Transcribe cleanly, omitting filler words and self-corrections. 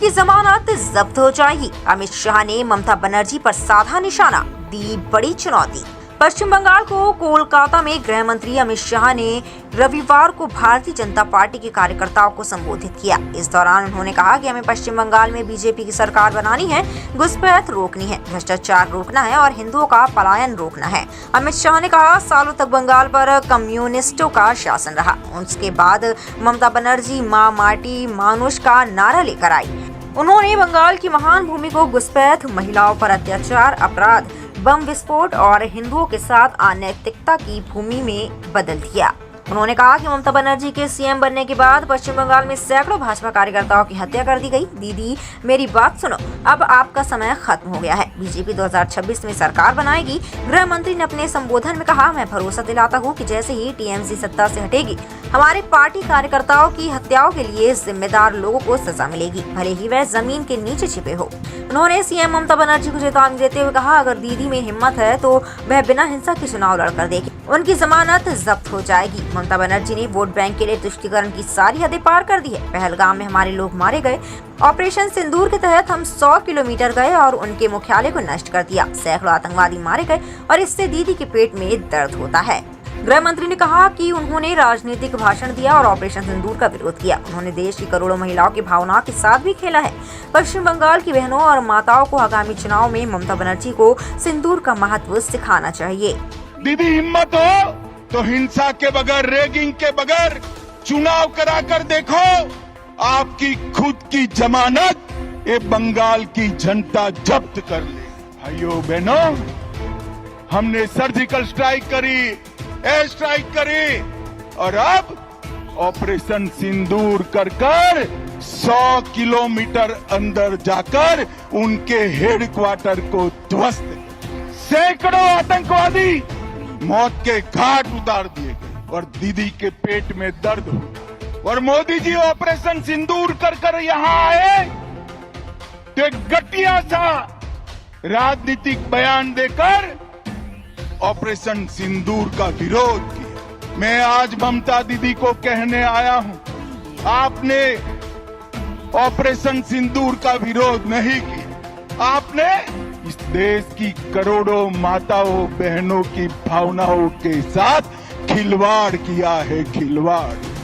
उनकी जमानत जब्त हो जाएगी। अमित शाह ने ममता बनर्जी पर साधा निशाना, दी बड़ी चुनौती। पश्चिम बंगाल को कोलकाता में गृह मंत्री अमित शाह ने रविवार को भारतीय जनता पार्टी के कार्यकर्ताओं को संबोधित किया। इस दौरान उन्होंने कहा कि हमें पश्चिम बंगाल में बीजेपी की सरकार बनानी है, घुसपैठ रोकनी है, भ्रष्टाचार रोकना है और हिंदुओं का पलायन रोकना है। अमित शाह ने कहा, सालों तक बंगाल पर कम्युनिस्टों का शासन रहा। उसके बाद ममता बनर्जी माँ माटी मानुष का नारा लेकर आई। उन्होंने बंगाल की महान भूमि को घुसपैठ, महिलाओं पर अत्याचार, अपराध, बम विस्फोट और हिंदुओं के साथ अनैतिकता की भूमि में बदल दिया। उन्होंने कहा कि ममता बनर्जी के सीएम बनने के बाद पश्चिम बंगाल में सैकड़ों भाजपा कार्यकर्ताओं की हत्या कर दी गई। दीदी मेरी बात सुनो, अब आपका समय खत्म हो गया है। बीजेपी 2026 में सरकार बनाएगी। गृह मंत्री ने अपने संबोधन में कहा, मैं भरोसा दिलाता हूँ कि जैसे ही टीएमसी सत्ता से हटेगी, हमारे पार्टी कार्यकर्ताओं की हत्याओं के लिए जिम्मेदार लोगों को सजा मिलेगी, भले ही वह जमीन के नीचे छिपे हो। उन्होंने सीएम ममता बनर्जी को चेतावनी देते हुए कहा, अगर दीदी में हिम्मत है तो वह बिना हिंसा के चुनाव लड़कर देगी, उनकी जमानत जब्त हो जाएगी। ममता बनर्जी ने वोट बैंक के लिए तुष्टीकरण की सारी हदें पार कर दी है। पहलगाम में हमारे लोग मारे गए। ऑपरेशन सिंदूर के तहत हम 100 किलोमीटर गए और उनके मुख्यालय को नष्ट कर दिया। सैकड़ों आतंकवादी मारे गए और इससे दीदी के पेट में दर्द होता है। गृह मंत्री ने कहा कि उन्होंने राजनीतिक भाषण दिया और ऑपरेशन सिंदूर का विरोध किया। उन्होंने देश की करोड़ों महिलाओं की भावनाओं के साथ भी खेला है। पश्चिम बंगाल की बहनों और माताओं को आगामी चुनाव में ममता बनर्जी को सिंदूर का महत्व सिखाना चाहिए। दीदी हिम्मत हो तो हिंसा के बगैर, रेगिंग के बगैर चुनाव कराकर देखो, आपकी खुद की जमानत ये बंगाल की जनता जब्त कर ले। भाइयों बहनों, हमने सर्जिकल स्ट्राइक करी, एयर स्ट्राइक करी और अब ऑपरेशन सिंदूर कर 100 किलोमीटर अंदर जाकर उनके हेडक्वार्टर को ध्वस्त, सैकड़ों आतंकवादी मौत के घाट उतार दिए गए और दीदी के पेट में दर्द हो। और मोदी जी ऑपरेशन सिंदूर कर यहाँ आए तो एक घटिया सा राजनीतिक बयान देकर ऑपरेशन सिंदूर का विरोध किया। मैं आज ममता दीदी को कहने आया हूं, आपने ऑपरेशन सिंदूर का विरोध नहीं किया, आपने इस देश की करोड़ों माताओं बहनों की भावनाओं के साथ खिलवाड़ किया है, खिलवाड़।